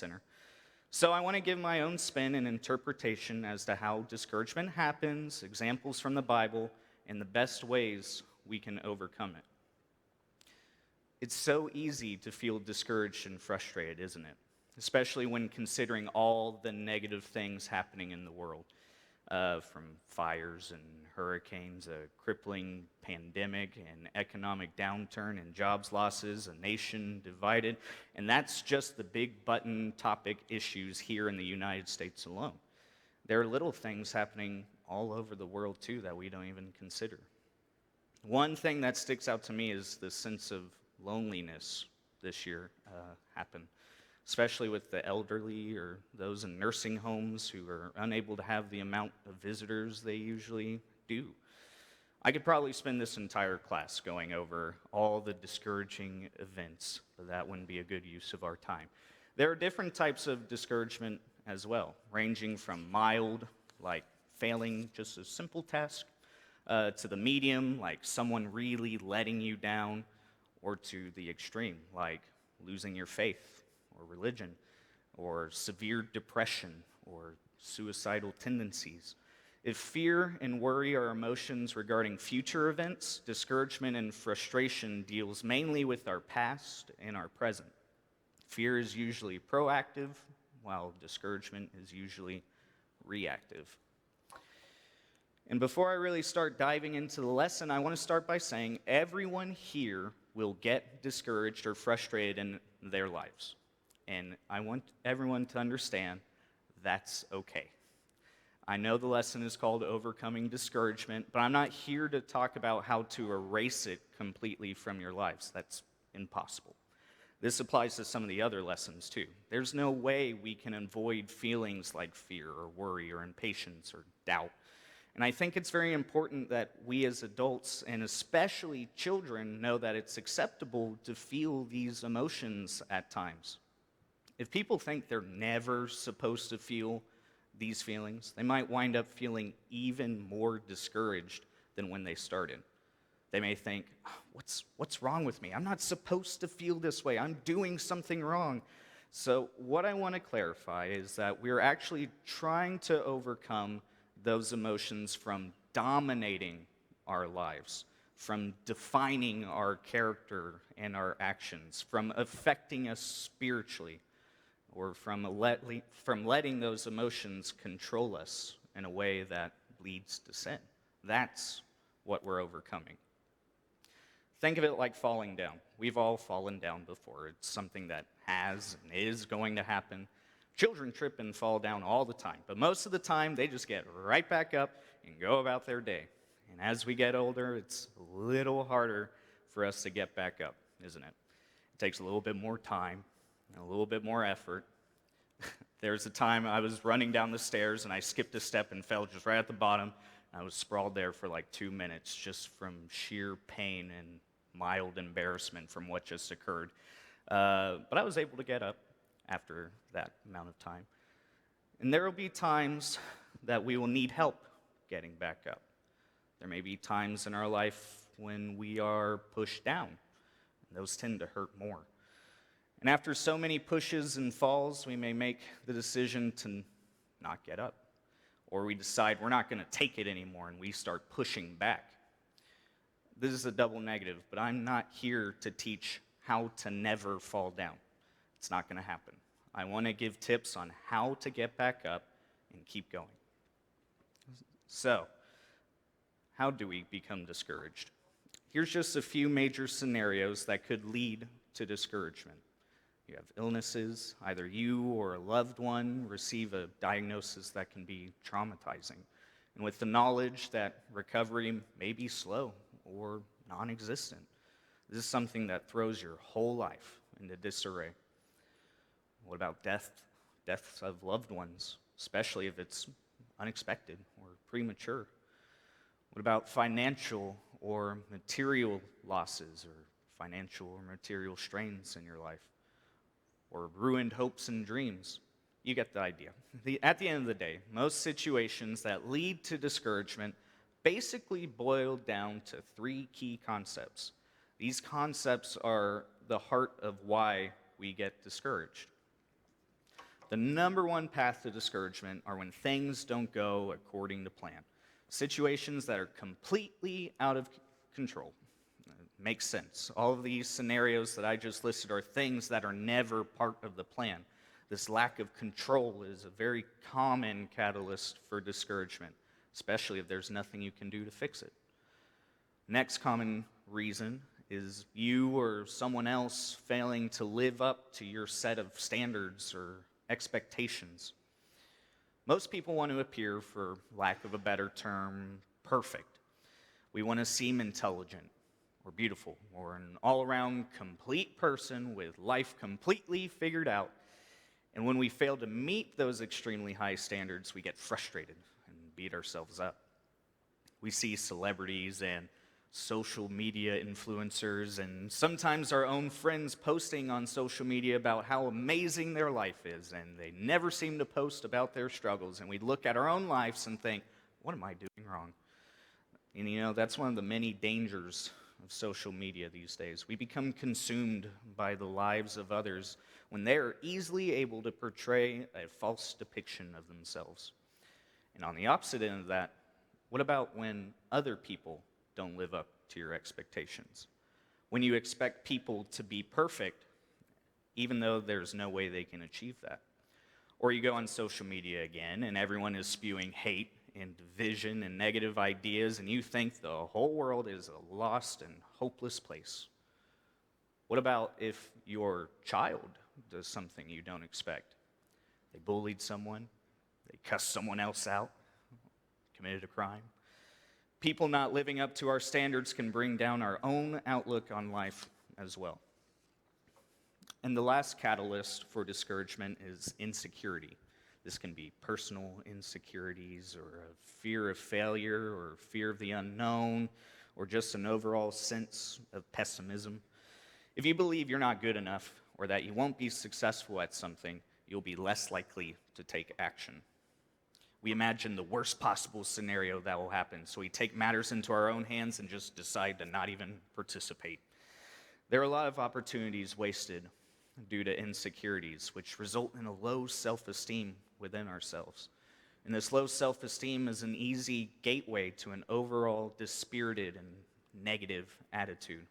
center. So I want to give my own spin and interpretation as to how discouragement happens, examples from the Bible, and the best ways we can overcome it. It's so easy to feel discouraged and frustrated, isn't it? Especially when considering all the negative things happening in the world, from fires and hurricanes, a crippling pandemic, an economic downturn, and jobs losses, a nation divided. And that's just the big button topic issues here in the United States alone. There are little things happening all over the world, too, that we don't even consider. One thing that sticks out to me is the sense of loneliness this year happened, especially with the elderly or those in nursing homes who are unable to have the amount of visitors they usually do. I could probably spend this entire class going over all the discouraging events, but that wouldn't be a good use of our time. There are different types of discouragement as well, ranging from mild, like failing just a simple task, to the medium, like someone really letting you down, or to the extreme, like losing your faith or religion, or severe depression or suicidal tendencies. If fear and worry are emotions regarding future events, discouragement and frustration deals mainly with our past and our present. Fear is usually proactive, while discouragement is usually reactive. And before I really start diving into the lesson, I want to start by saying everyone here will get discouraged or frustrated in their lives. And I want everyone to understand that's okay. I know the lesson is called Overcoming Discouragement, but I'm not here to talk about how to erase it completely from your lives. That's impossible. This applies to some of the other lessons too. There's no way we can avoid feelings like fear or worry or impatience or doubt. And I think it's very important that we as adults, and especially children, know that it's acceptable to feel these emotions at times. If people think they're never supposed to feel these feelings, they might wind up feeling even more discouraged than when they started. They may think, what's wrong with me? I'm not supposed to feel this way. I'm doing something wrong. So what I want to clarify is that we're actually trying to overcome those emotions from dominating our lives, from defining our character and our actions, from affecting us spiritually, or from letting those emotions control us in a way that leads to sin. That's what we're overcoming. Think of it like falling down. We've all fallen down before. It's something that has and is going to happen. Children trip and fall down all the time, but most of the time they just get right back up and go about their day. And as we get older, it's a little harder for us to get back up, isn't it? It takes a little bit more time and a little bit more effort. There's a time I was running down the stairs and I skipped a step and fell just right at the bottom. I was sprawled there for like 2 minutes just from sheer pain and mild embarrassment from what just occurred. But I was able to get up after that amount of time. And there will be times that we will need help getting back up. There may be times in our life when we are pushed down. Those tend to hurt more. And after so many pushes and falls, we may make the decision to not get up. Or we decide we're not going to take it anymore and we start pushing back. This is a double negative, but I'm not here to teach how to never fall down. It's not going to happen. I want to give tips on how to get back up and keep going. So, how do we become discouraged? Here's just a few major scenarios that could lead to discouragement. You have illnesses, either you or a loved one receive a diagnosis that can be traumatizing. And with the knowledge that recovery may be slow or non-existent, this is something that throws your whole life into disarray. What about deaths of loved ones, especially if it's unexpected or premature? What about financial or material losses or financial or material strains in your life? Or ruined hopes and dreams? You get the idea. At the end of the day, most situations that lead to discouragement basically boil down to 3 key concepts. These concepts are the heart of why we get discouraged. The number one path to discouragement are when things don't go according to plan. Situations that are completely out of control. Makes sense. All of these scenarios that I just listed are things that are never part of the plan. This lack of control is a very common catalyst for discouragement, especially if there's nothing you can do to fix it. Next common reason is you or someone else failing to live up to your set of standards or expectations. Most people want to appear, for lack of a better term, perfect. We want to seem intelligent or beautiful or an all-around complete person with life completely figured out. And when we fail to meet those extremely high standards, we get frustrated and beat ourselves up. We see celebrities and social media influencers and sometimes our own friends posting on social media about how amazing their life is, and they never seem to post about their struggles. And we look at our own lives and think, what am I doing wrong? And that's one of the many dangers of social media these days. We become consumed by the lives of others when they are easily able to portray a false depiction of themselves. And on the opposite end of that, what about when other people don't live up to your expectations? When you expect people to be perfect, even though there's no way they can achieve that. Or you go on social media again, and everyone is spewing hate and division and negative ideas, and you think the whole world is a lost and hopeless place. What about if your child does something you don't expect? They bullied someone, they cussed someone else out, committed a crime. People not living up to our standards can bring down our own outlook on life as well. And the last catalyst for discouragement is insecurity. This can be personal insecurities or a fear of failure or fear of the unknown or just an overall sense of pessimism. If you believe you're not good enough or that you won't be successful at something, you'll be less likely to take action. We imagine the worst possible scenario that will happen, so we take matters into our own hands and just decide to not even participate. There are a lot of opportunities wasted due to insecurities, which result in a low self-esteem within ourselves. And this low self-esteem is an easy gateway to an overall dispirited and negative attitude.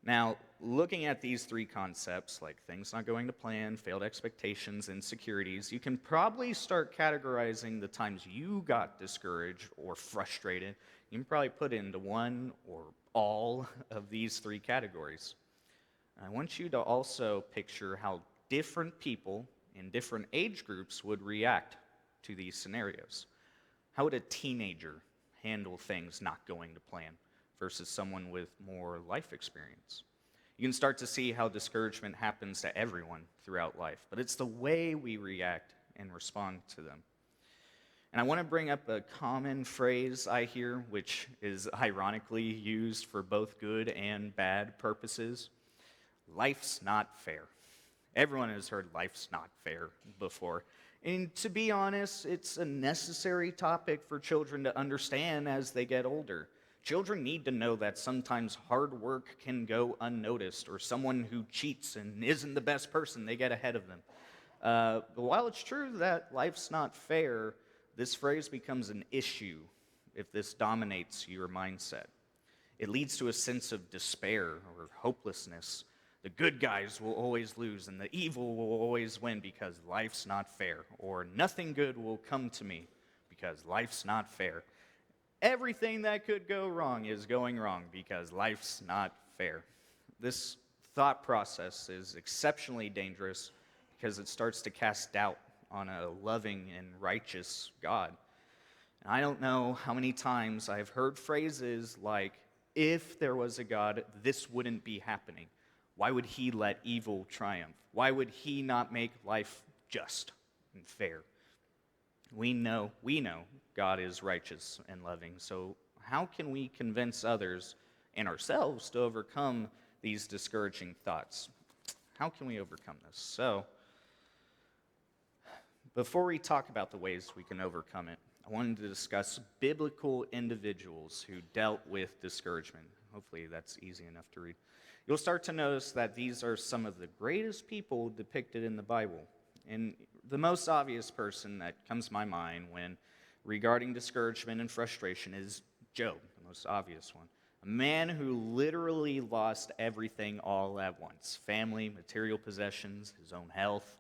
Now, looking at these three concepts, like things not going to plan, failed expectations, insecurities, you can probably start categorizing the times you got discouraged or frustrated. You can probably put into one or all of these three categories. I want you to also picture how different people in different age groups would react to these scenarios. How would a teenager handle things not going to plan versus someone with more life experience? You can start to see how discouragement happens to everyone throughout life, but it's the way we react and respond to them. And I want to bring up a common phrase I hear, which is ironically used for both good and bad purposes. Life's not fair. Everyone has heard life's not fair before. And to be honest, it's a necessary topic for children to understand as they get older. Children need to know that sometimes hard work can go unnoticed, or someone who cheats and isn't the best person, they get ahead of them. But while it's true that life's not fair, this phrase becomes an issue if this dominates your mindset. It leads to a sense of despair or hopelessness. The good guys will always lose and the evil will always win because life's not fair, or nothing good will come to me because life's not fair. Everything that could go wrong is going wrong because life's not fair. This thought process is exceptionally dangerous because it starts to cast doubt on a loving and righteous God. And I don't know how many times I've heard phrases like, if there was a God, this wouldn't be happening. Why would he let evil triumph? Why would he not make life just and fair? We know God is righteous and loving, so how can we convince others and ourselves to overcome these discouraging thoughts? How can we overcome this? So, before we talk about the ways we can overcome it, I wanted to discuss biblical individuals who dealt with discouragement. Hopefully that's easy enough to read. You'll start to notice that these are some of the greatest people depicted in the Bible. And the most obvious person that comes to my mind when regarding discouragement and frustration is Job, the most obvious one. A man who literally lost everything all at once: family, material possessions, his own health.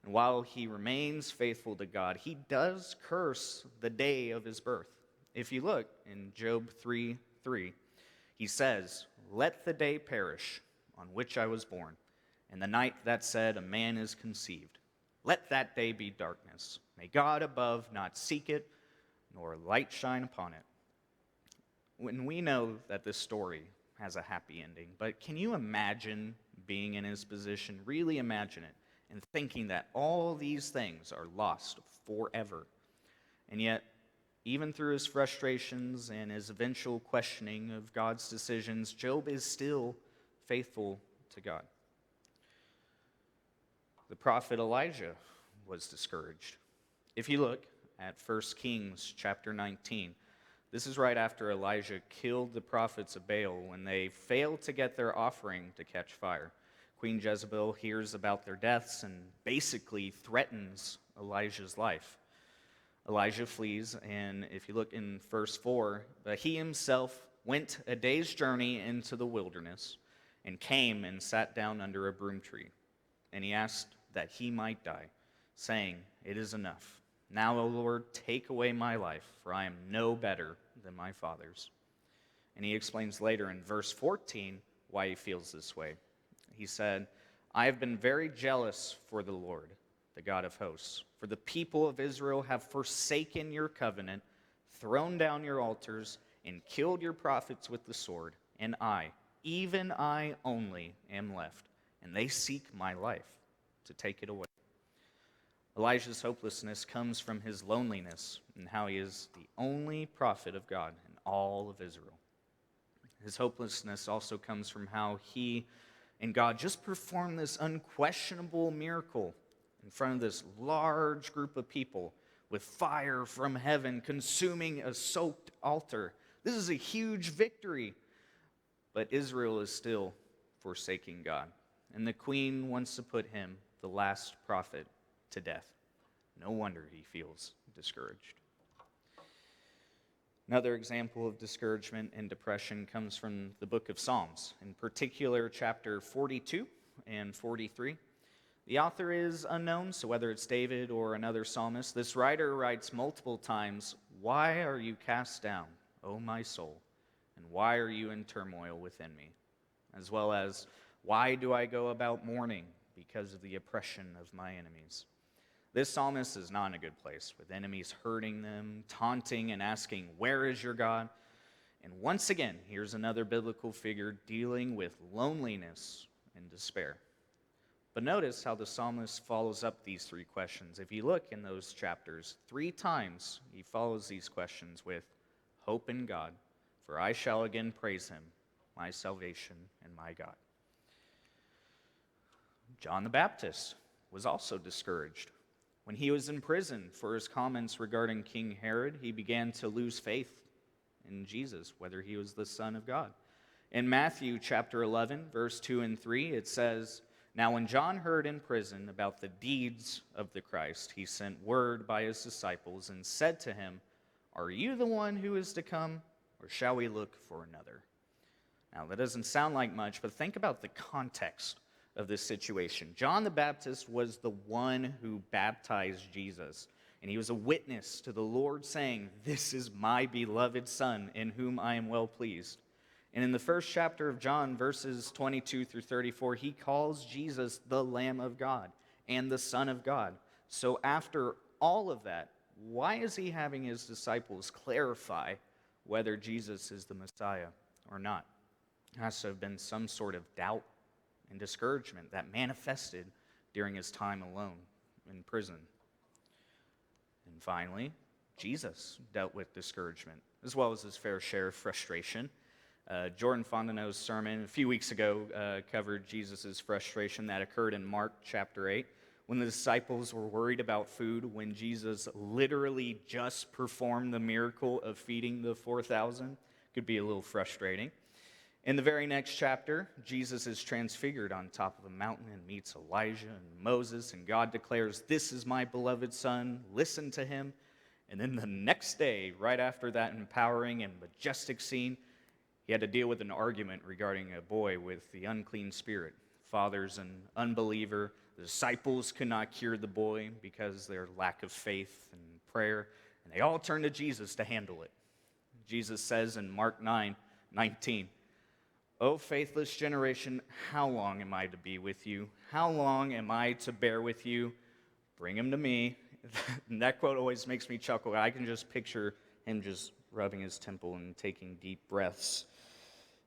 And while he remains faithful to God, he does curse the day of his birth. If you look in Job 3:3, he says, "Let the day perish on which I was born, and the night that said, a man is conceived. Let that day be darkness. May God above not seek it, nor light shine upon it." When we know that this story has a happy ending, but can you imagine being in his position? Really imagine it, and thinking that all these things are lost forever. And yet, even through his frustrations and his eventual questioning of God's decisions, Job is still faithful to God. The prophet Elijah was discouraged. If you look at 1 Kings chapter 19, this is right after Elijah killed the prophets of Baal when they failed to get their offering to catch fire. Queen Jezebel hears about their deaths and basically threatens Elijah's life. Elijah flees, and if you look in verse 4, he himself went a day's journey into the wilderness and came and sat down under a broom tree. And he asked that he might die, saying, "It is enough. Now, O Lord, take away my life, for I am no better than my fathers." And he explains later in verse 14 why he feels this way. He said, "I have been very jealous for the Lord, the God of hosts. For the people of Israel have forsaken your covenant, thrown down your altars, and killed your prophets with the sword. And I, even I only, am left, and they seek my life to take it away." Elijah's hopelessness comes from his loneliness and how he is the only prophet of God in all of Israel. His hopelessness also comes from how he and God just performed this unquestionable miracle in front of this large group of people with fire from heaven consuming a soaked altar. This is a huge victory, but Israel is still forsaking God. And the queen wants to put him, the last prophet, to death. No wonder he feels discouraged. Another example of discouragement and depression comes from the book of Psalms, in particular chapter 42 and 43. The author is unknown, so whether it's David or another psalmist, this writer writes multiple times, "Why are you cast down, O my soul? And why are you in turmoil within me?" As well as, "Why do I go about mourning because of the oppression of my enemies?" This psalmist is not in a good place, with enemies hurting them, taunting and asking, "Where is your God?" And once again, here's another biblical figure dealing with loneliness and despair. But notice how the psalmist follows up these three questions. If you look in those chapters, 3 times he follows these questions with, "Hope in God, for I shall again praise him, my salvation and my God." John the Baptist was also discouraged. When he was in prison for his comments regarding King Herod, he began to lose faith in Jesus, whether he was the Son of God. In Matthew chapter 11, verse 2 and 3, it says, "Now when John heard in prison about the deeds of the Christ, he sent word by his disciples and said to him, 'Are you the one who is to come, or shall we look for another?'" Now that doesn't sound like much, but think about the context of this situation. John the Baptist was the one who baptized Jesus, and he was a witness to the Lord saying, "This is my beloved Son, in whom I am well pleased." And in the first chapter of John, verses 22 through 34, he calls Jesus the Lamb of God and the Son of God. So after all of that, why is he having his disciples clarify whether Jesus is the Messiah or not? There has to have been some sort of doubt and discouragement that manifested during his time alone in prison. And finally, Jesus dealt with discouragement, as well as his fair share of frustration. Jordan Fontenot's sermon a few weeks ago covered Jesus' frustration that occurred in Mark chapter 8, when the disciples were worried about food when Jesus literally just performed the miracle of feeding the 4,000. Could be a little frustrating. In the very next chapter, Jesus is transfigured on top of a mountain and meets Elijah and Moses, and God declares, "This is my beloved Son, listen to him." And then the next day, right after that empowering and majestic scene, he had to deal with an argument regarding a boy with the unclean spirit. Father's an unbeliever. The disciples could not cure the boy because of their lack of faith and prayer, and they all turned to Jesus to handle it. Jesus says in Mark 9:19, "O faithless generation, how long am I to be with you? How long am I to bear with you? Bring him to me." And that quote always makes me chuckle. I can just picture him just rubbing his temple and taking deep breaths.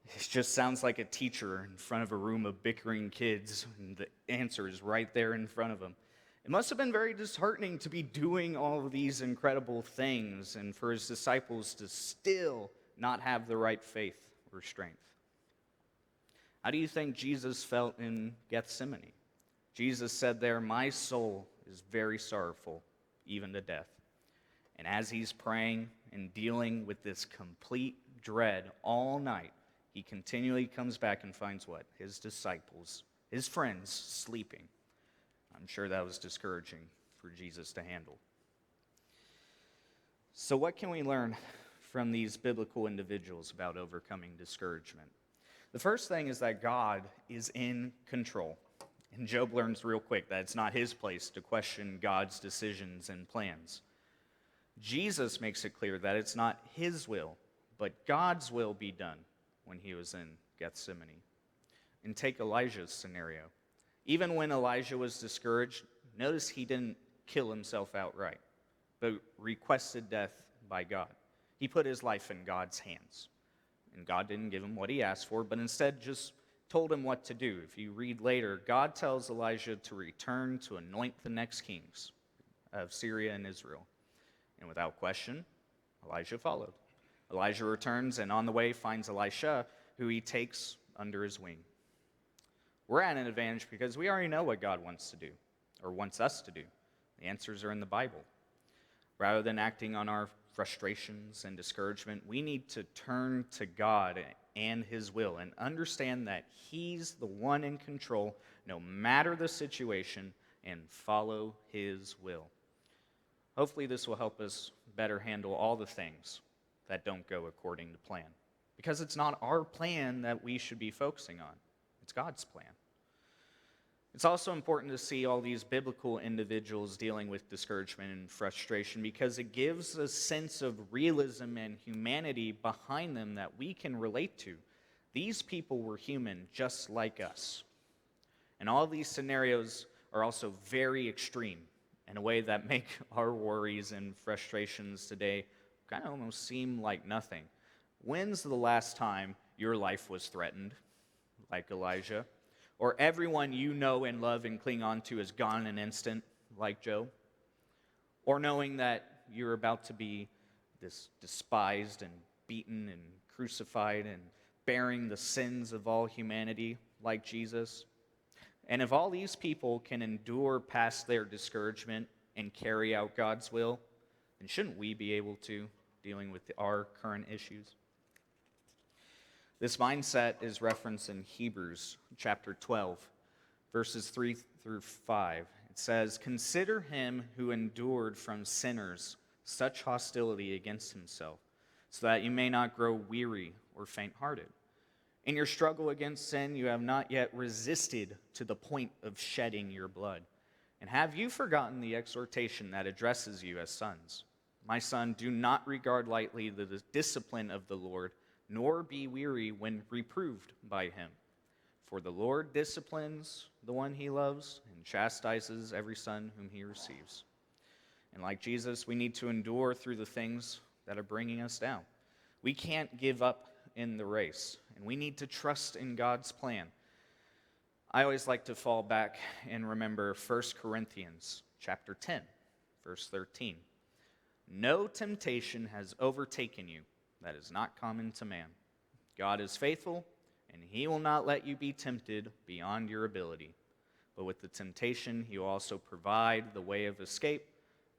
It just sounds like a teacher in front of a room of bickering kids, and the answer is right there in front of him. It must have been very disheartening to be doing all of these incredible things and for his disciples to still not have the right faith or strength. How do you think Jesus felt in Gethsemane? Jesus said there, "My soul is very sorrowful, even to death." And as he's praying and dealing with this complete dread all night, he continually comes back and finds what? His disciples, his friends, sleeping. I'm sure that was discouraging for Jesus to handle. So what can we learn from these biblical individuals about overcoming discouragement? The first thing is that God is in control. And Job learns real quick that it's not his place to question God's decisions and plans. Jesus makes it clear that it's not his will, but God's will be done when he was in Gethsemane. And take Elijah's scenario. Even when Elijah was discouraged, notice he didn't kill himself outright, but requested death by God. He put his life in God's hands. And God didn't give him what he asked for, but instead just told him what to do. If you read later, God tells Elijah to return to anoint the next kings of Syria and Israel. And without question, Elijah followed. Elijah returns and on the way finds Elisha, who he takes under his wing. We're at an advantage because we already know what God wants to do, or wants us to do. The answers are in the Bible. Rather than acting on our frustrations and discouragement, we need to turn to God and his will and understand that he's the one in control no matter the situation, and follow his will. Hopefully this will help us better handle all the things that don't go according to plan, because it's not our plan that we should be focusing on. It's God's plan. It's also important to see all these biblical individuals dealing with discouragement and frustration, because it gives a sense of realism and humanity behind them that we can relate to. These people were human just like us. And all these scenarios are also very extreme in a way that make our worries and frustrations today kind of almost seem like nothing. When's the last time your life was threatened, like Elijah? Or everyone you know and love and cling on to is gone in an instant, like Job? Or knowing that you're about to be despised and beaten and crucified and bearing the sins of all humanity, like Jesus? And if all these people can endure past their discouragement and carry out God's will, then shouldn't we be able to, dealing with our current issues? This mindset is referenced in Hebrews chapter 12, verses 3 through 5. It says, "Consider him who endured from sinners such hostility against himself, so that you may not grow weary or faint-hearted. In your struggle against sin, you have not yet resisted to the point of shedding your blood. And have you forgotten the exhortation that addresses you as sons? My son, do not regard lightly the discipline of the Lord, nor be weary when reproved by him. For the Lord disciplines the one he loves and chastises every son whom he receives." And like Jesus, we need to endure through the things that are bringing us down. We can't give up in the race, and we need to trust in God's plan. I always like to fall back and remember 1 Corinthians chapter 10, verse 13. "No temptation has overtaken you that is not common to man. God is faithful, and he will not let you be tempted beyond your ability. But with the temptation, he will also provide the way of escape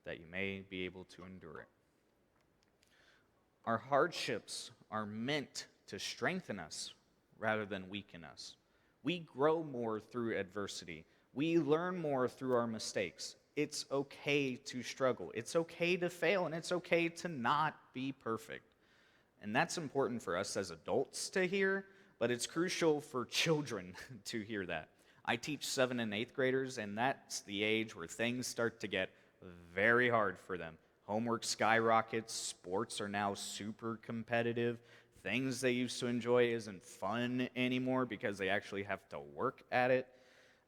that you may be able to endure it." Our hardships are meant to strengthen us rather than weaken us. We grow more through adversity. We learn more through our mistakes. It's okay to struggle. It's okay to fail, and it's okay to not be perfect. And that's important for us as adults to hear, but it's crucial for children to hear that. I teach 7th and 8th graders, and that's the age where things start to get very hard for them. Homework skyrockets, sports are now super competitive. Things they used to enjoy isn't fun anymore because they actually have to work at it.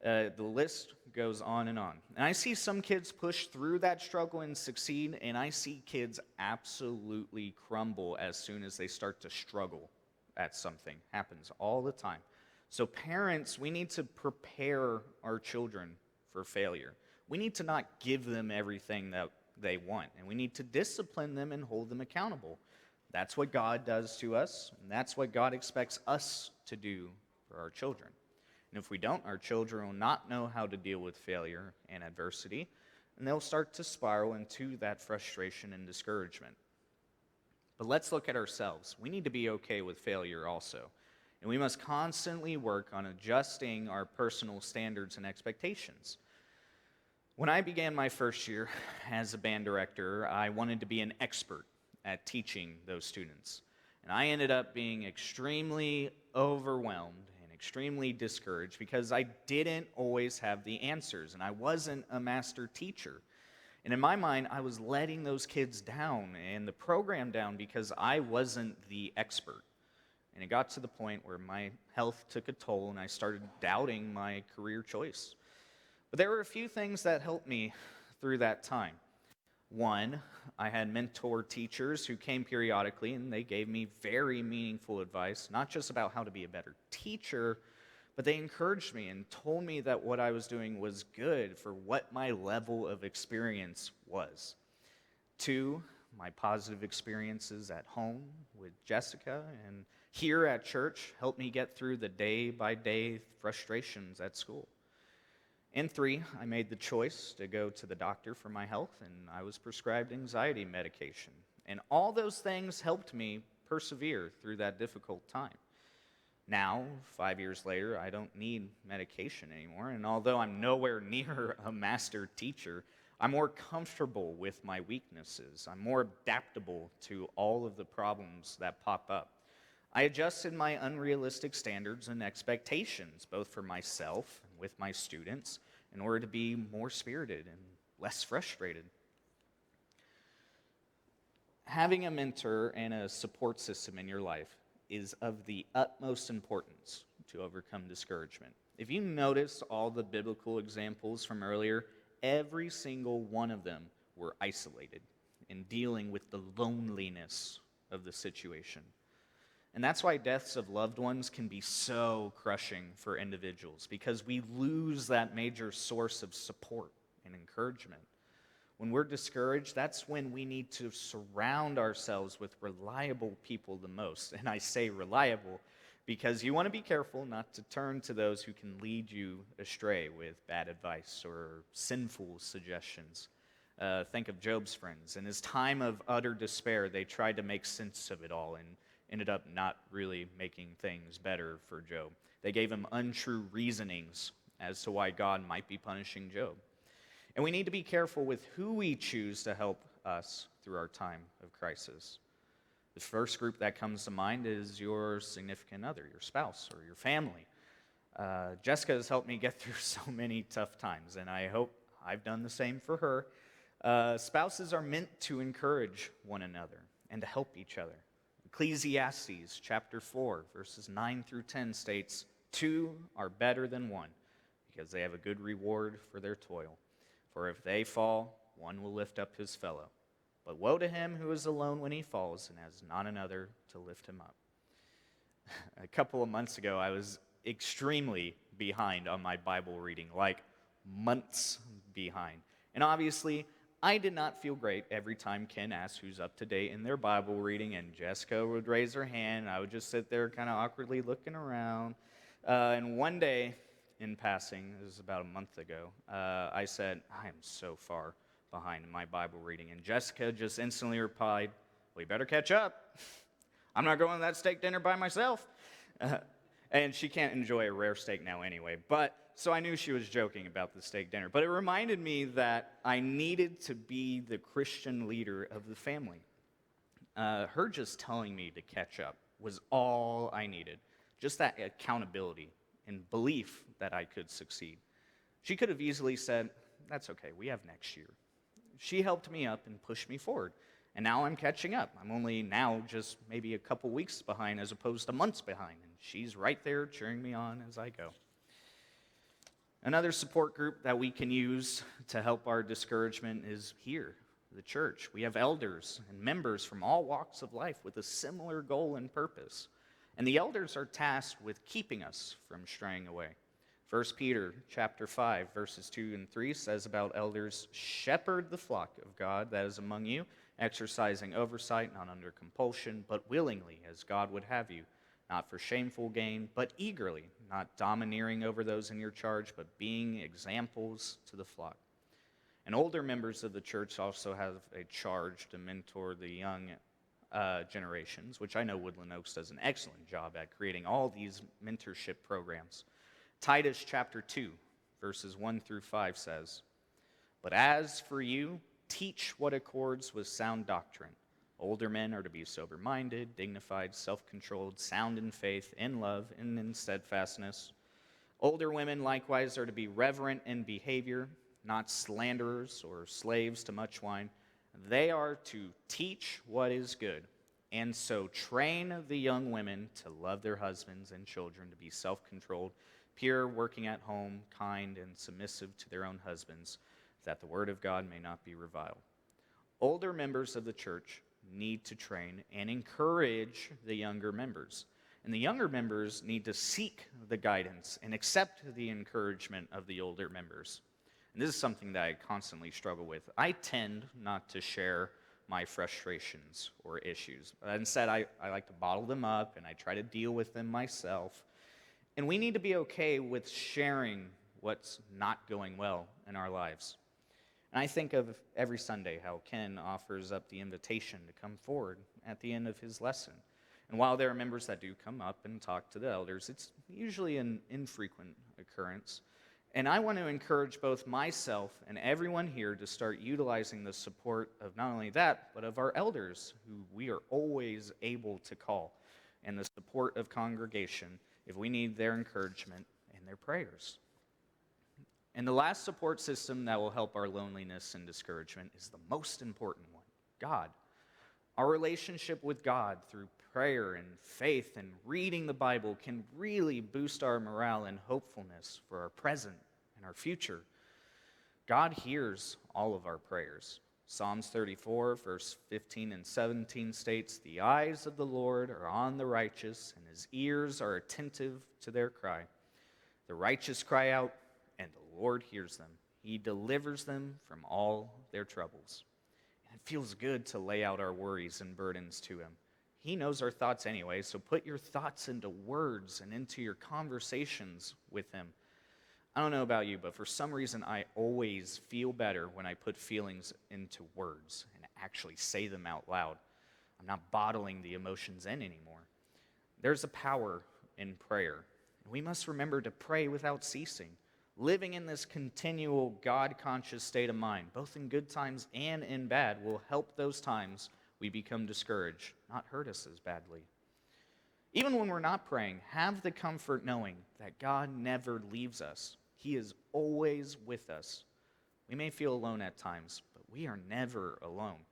The list goes on and on. And I see some kids push through that struggle and succeed, and I see kids absolutely crumble as soon as they start to struggle at something. Happens all the time. So parents, we need to prepare our children for failure. We need to not give them everything that they want, and we need to discipline them and hold them accountable. That's what God does to us, and that's what God expects us to do for our children. And if we don't, our children will not know how to deal with failure and adversity, and they'll start to spiral into that frustration and discouragement. But let's look at ourselves. We need to be okay with failure also, and we must constantly work on adjusting our personal standards and expectations. When I began my first year as a band director, I wanted to be an expert at teaching those students. And I ended up being extremely overwhelmed and extremely discouraged because I didn't always have the answers, and I wasn't a master teacher. And in my mind, I was letting those kids down and the program down because I wasn't the expert. And it got to the point where my health took a toll and I started doubting my career choice. But there were a few things that helped me through that time. One, I had mentor teachers who came periodically and they gave me very meaningful advice, not just about how to be a better teacher, but they encouraged me and told me that what I was doing was good for what my level of experience was. Two, my positive experiences at home with Jessica and here at church helped me get through the day-by-day frustrations at school. And three, I made the choice to go to the doctor for my health, and I was prescribed anxiety medication. And all those things helped me persevere through that difficult time. Now, 5 years later, I don't need medication anymore, and although I'm nowhere near a master teacher, I'm more comfortable with my weaknesses. I'm more adaptable to all of the problems that pop up. I adjusted my unrealistic standards and expectations, both for myself and with my students, in order to be more spirited and less frustrated. Having a mentor and a support system in your life is of the utmost importance to overcome discouragement. If you notice all the biblical examples from earlier, every single one of them were isolated in dealing with the loneliness of the situation. And that's why deaths of loved ones can be so crushing for individuals, because we lose that major source of support and encouragement. When we're discouraged, that's when we need to surround ourselves with reliable people the most. And I say reliable because you want to be careful not to turn to those who can lead you astray with bad advice or sinful suggestions. Think of Job's friends. In his time of utter despair, they tried to make sense of it all and ended up not really making things better for Job. They gave him untrue reasonings as to why God might be punishing Job. And we need to be careful with who we choose to help us through our time of crisis. The first group that comes to mind is your significant other, your spouse, or your family. Jessica has helped me get through so many tough times, and I hope I've done the same for her. Spouses are meant to encourage one another and to help each other. Ecclesiastes chapter 4, verses 9 through 10 states, 2 are better than 1, because they have a good reward for their toil. For if they fall, one will lift up his fellow. But woe to him who is alone when he falls and has not another to lift him up. A couple of months ago, I was extremely behind on my Bible reading, like months behind. And obviously, I did not feel great every time Ken asked who's up to date in their Bible reading, and Jessica would raise her hand, and I would just sit there kind of awkwardly looking around. And one day, in passing, this was about a month ago, I said, I am so far behind in my Bible reading. And Jessica just instantly replied, well, you better catch up. I'm not going to that steak dinner by myself. And she can't enjoy a rare steak now anyway. So I knew she was joking about the steak dinner. But it reminded me that I needed to be the Christian leader of the family. Her just telling me to catch up was all I needed. Just that accountability and belief that I could succeed. She could have easily said, "That's okay, we have next year." She helped me up and pushed me forward. And now I'm catching up. I'm only now just maybe a couple weeks behind as opposed to months behind. And she's right there cheering me on as I go. Another support group that we can use to help our discouragement is here, the church. We have elders and members from all walks of life with a similar goal and purpose. And the elders are tasked with keeping us from straying away. 1 Peter chapter 5, verses 2 and 3 says about elders, "Shepherd the flock of God that is among you, exercising oversight, not under compulsion, but willingly, as God would have you, not for shameful gain, but eagerly, not domineering over those in your charge, but being examples to the flock." And older members of the church also have a charge to mentor the young generations, which I know Woodland Oaks does an excellent job at creating all these mentorship programs. Titus chapter 2, verses 1 through 5 says, "But as for you, teach what accords with sound doctrine. Older men are to be sober-minded, dignified, self-controlled, sound in faith, in love, and in steadfastness. Older women likewise are to be reverent in behavior, not slanderers or slaves to much wine. They are to teach what is good, and so train the young women to love their husbands and children, to be self-controlled, pure, working at home, kind, and submissive to their own husbands, that the word of God may not be reviled." Older members of the church need to train and encourage the younger members. And the younger members need to seek the guidance and accept the encouragement of the older members. And this is something that I constantly struggle with. I tend not to share my frustrations or issues. Instead, I like to bottle them up and I try to deal with them myself. And we need to be okay with sharing what's not going well in our lives. And I think of every Sunday how Ken offers up the invitation to come forward at the end of his lesson. And while there are members that do come up and talk to the elders, it's usually an infrequent occurrence. And I want to encourage both myself and everyone here to start utilizing the support of not only that, but of our elders, who we are always able to call, and the support of congregation if we need their encouragement and their prayers. And the last support system that will help our loneliness and discouragement is the most important one, God. Our relationship with God through prayer and faith and reading the Bible can really boost our morale and hopefulness for our present and our future. God hears all of our prayers. Psalms 34, verse 15 and 17 states, "The eyes of the Lord are on the righteous, and his ears are attentive to their cry. The righteous cry out, and the Lord hears them. He delivers them from all their troubles." And it feels good to lay out our worries and burdens to him. He knows our thoughts anyway, so put your thoughts into words and into your conversations with him. I don't know about you, but for some reason I always feel better when I put feelings into words and actually say them out loud. I'm not bottling the emotions in anymore. There's a power in prayer. We must remember to pray without ceasing. Living in this continual God-conscious state of mind, both in good times and in bad, will help those times we become discouraged, not hurt us as badly. Even when we're not praying, have the comfort knowing that God never leaves us. He is always with us. We may feel alone at times, but we are never alone.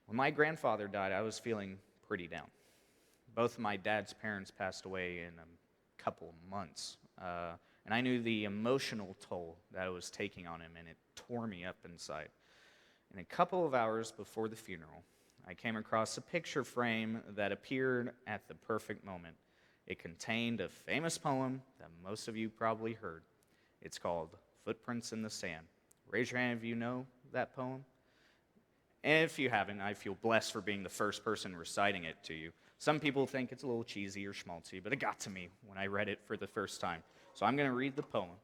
When my grandfather died, I was feeling pretty down. Both of my dad's parents passed away in a couple months. And I knew the emotional toll that it was taking on him, and it tore me up inside. And a couple of hours before the funeral, I came across a picture frame that appeared at the perfect moment. It contained a famous poem that most of you probably heard. It's called "Footprints in the Sand." Raise your hand if you know that poem. And if you haven't, I feel blessed for being the first person reciting it to you. Some people think it's a little cheesy or schmaltzy, but it got to me when I read it for the first time. So I'm going to read the poem.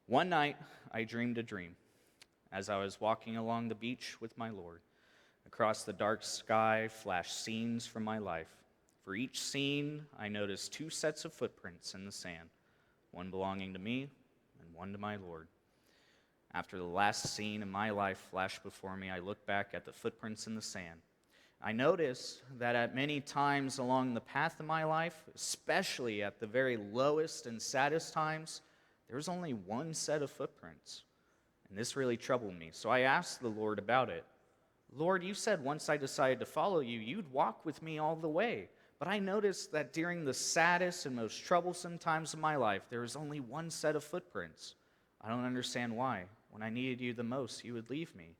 "One night I dreamed a dream as I was walking along the beach with my Lord. Across the dark sky flashed scenes from my life. For each scene, I noticed two sets of footprints in the sand, one belonging to me and one to my Lord. After the last scene in my life flashed before me, I looked back at the footprints in the sand. I noticed that at many times along the path of my life, especially at the very lowest and saddest times, there was only one set of footprints. And this really troubled me. So I asked the Lord about it. Lord, you said once I decided to follow you, you'd walk with me all the way. But I noticed that during the saddest and most troublesome times of my life, there was only one set of footprints. I don't understand why. When I needed you the most, you would leave me.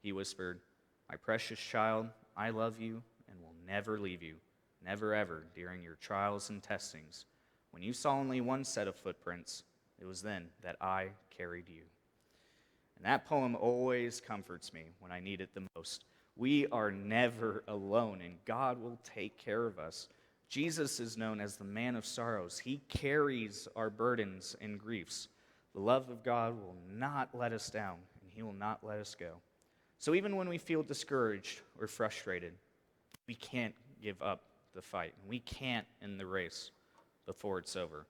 He whispered, my precious child, I love you and will never leave you, never ever during your trials and testings. When you saw only one set of footprints, it was then that I carried you. And that poem always comforts me when I need it the most. We are never alone, and God will take care of us. Jesus is known as the man of sorrows. He carries our burdens and griefs. The love of God will not let us down, and he will not let us go. So even when we feel discouraged or frustrated, we can't give up the fight. We can't end the race before it's over.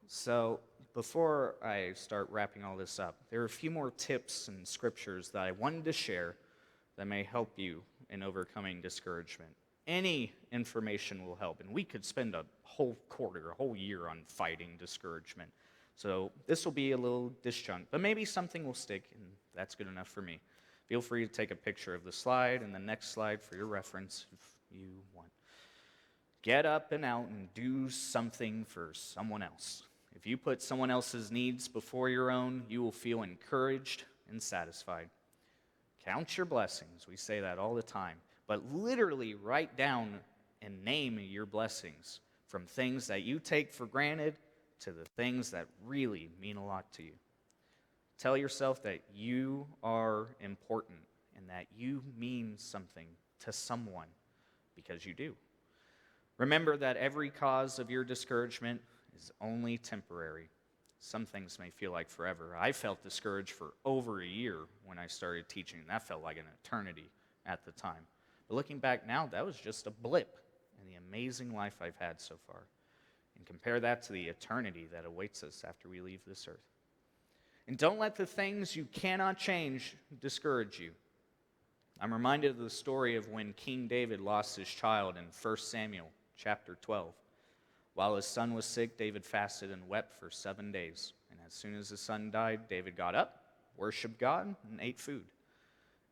So before I start wrapping all this up, there are a few more tips and scriptures that I wanted to share that may help you in overcoming discouragement. Any information will help, and we could spend a whole quarter, a whole year on fighting discouragement. So this will be a little disjunct, but maybe something will stick, and that's good enough for me. Feel free to take a picture of the slide and the next slide for your reference if you want. Get up and out and do something for someone else. If you put someone else's needs before your own, you will feel encouraged and satisfied. Count your blessings. We say that all the time. But literally write down and name your blessings, from things that you take for granted to the things that really mean a lot to you. Tell yourself that you are important and that you mean something to someone, because you do. Remember that every cause of your discouragement is only temporary. Some things may feel like forever. I felt discouraged for over a year when I started teaching. That felt like an eternity at the time. But looking back now, that was just a blip in the amazing life I've had so far. And compare that to the eternity that awaits us after we leave this earth. And don't let the things you cannot change discourage you. I'm reminded of the story of when King David lost his child in 1 Samuel chapter 12. While his son was sick, David fasted and wept for 7 days. And as soon as his son died, David got up, worshiped God, and ate food.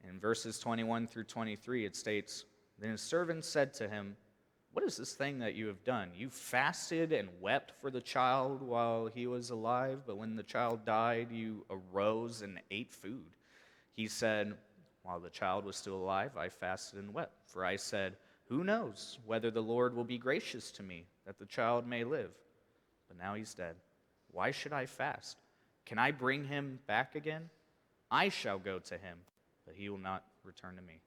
In verses 21 through 23, it states, then his servant said to him, what is this thing that you have done? You fasted and wept for the child while he was alive, but when the child died, you arose and ate food. He said, while the child was still alive, I fasted and wept. For I said, who knows whether the Lord will be gracious to me, that the child may live? But now he's dead. Why should I fast? Can I bring him back again? I shall go to him, but he will not return to me.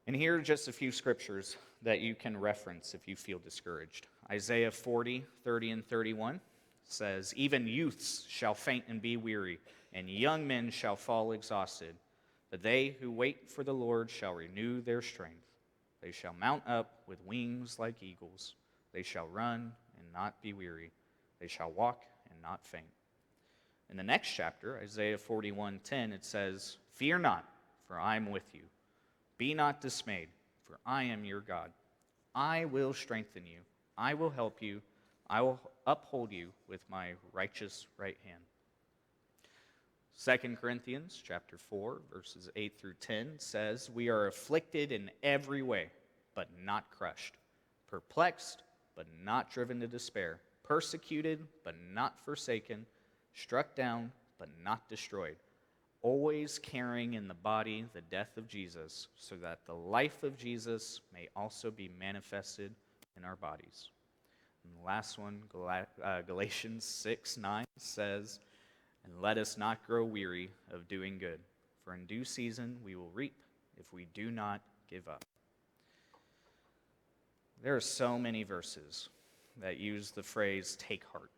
And here are just a few scriptures that you can reference if you feel discouraged. Isaiah 40, 30, and 31 says, even youths shall faint and be weary, and young men shall fall exhausted. But they who wait for the Lord shall renew their strength. They shall mount up with wings like eagles. They shall run and not be weary. They shall walk and not faint. In the next chapter, Isaiah 41:10, it says, fear not, for I am with you. Be not dismayed, for I am your God. I will strengthen you. I will help you. I will uphold you with my righteous right hand. 2 Corinthians chapter 4, verses 8 through 10 says, we are afflicted in every way, but not crushed. Perplexed, but not driven to despair. Persecuted, but not forsaken. Struck down, but not destroyed. Always carrying in the body the death of Jesus, so that the life of Jesus may also be manifested in our bodies. And the last one, Galatians 6:9 says, and let us not grow weary of doing good, for in due season we will reap if we do not give up. There are so many verses that use the phrase take heart.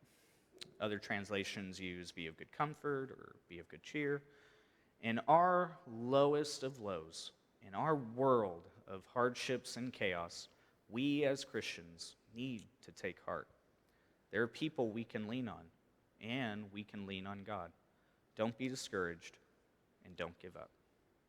Other translations use be of good comfort or be of good cheer. In our lowest of lows, in our world of hardships and chaos, we as Christians need to take heart. There are people we can lean on, and we can lean on God. Don't be discouraged, and don't give up.